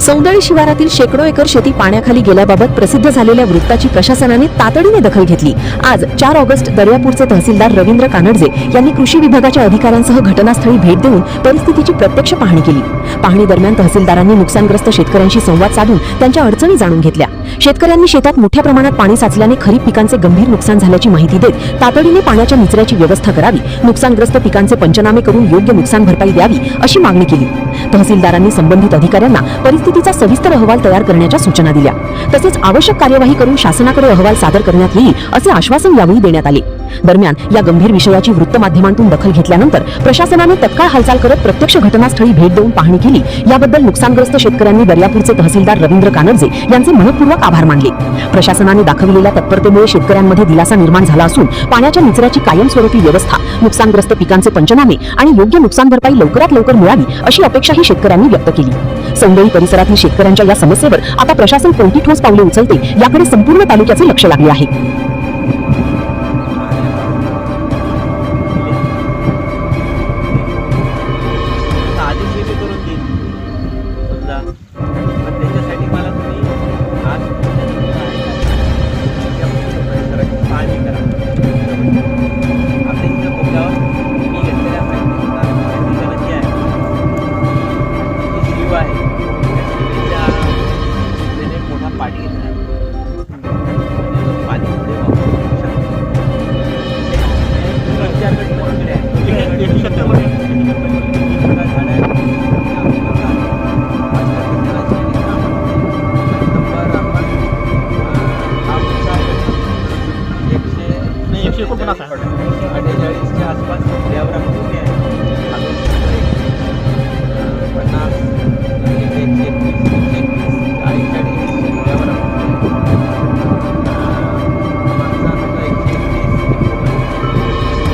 सौंदळी शिवारातील शेकडो एकर शेती पाण्याखाली गेल्याबाबत प्रसिद्ध झालेल्या वृत्ताची प्रशासनाने तातडीने दखल घेतली। आज 4 ऑगस्ट दर्यापूरचे तहसीलदार रवींद्र कानडजे यांनी कृषी विभागाच्या अधिकाऱ्यांसह घटनास्थळी भेट देऊन परिस्थितीची प्रत्यक्ष पाहणी केली। पाहणी दरम्यान तहसीलदारांनी नुकसानग्रस्त शेतकऱ्यांशी संवाद साधून त्यांच्या अडचणी जाणून घेतल्या। शेतकऱ्यांनी शेतात मोठ्या प्रमाणात पाणी साचल्याने खरीप पिकांचे गंभीर नुकसान झाल्याची माहिती देत तातडीने पाण्याच्या निचऱ्याची व्यवस्था करावी, नुकसानग्रस्त पिकांचे पंचनामे करून योग्य नुकसान भरपाई द्यावी अशी मागणी केली। तहसीलदारांनी संबंधित अधिकाऱ्यांना परिस्थितीचा सविस्तर अहवाल तयार करण्याच्या सूचना दिल्या। तसेच आवश्यक कार्यवाही करून शासनाकडे अहवाल सादर करण्यात येईल असे आश्वासन यावेळी देण्यात आले। दरम्यान या गंभीर विषयाची वृत्तमाध्यमांतून दखल घेतल्यानंतर प्रशासनाने तत्काळ हालचाल करत प्रत्यक्ष घटनास्थळी भेट देऊन पाहणी केली। याबद्दल नुकसानग्रस्त शेतकऱ्यांनी दर्यापूरचे तहसीलदार रवींद्र कानडजे यांचे मनपूर्वक आभार मानले। प्रशासनाने दाखविलेल्या तत्परतेमुळे शेतकऱ्यांमध्ये दिलासा निर्माण झाला असून पाण्याच्या निचऱ्याची कायमस्वरूपी व्यवस्था, नुकसानग्रस्त पिकांचे पंचनामे आणि योग्य नुकसान भरपाई लवकरात लवकर मिळावी अशी अपेक्षाही शेतकऱ्यांनी व्यक्त केली। सौंदळी परिसरातील शेतकऱ्यांच्या या समस्येवर आता प्रशासन कोणती ठोस पावले उचलते याकडे संपूर्ण तालुक्याचे लक्ष लागले आहे।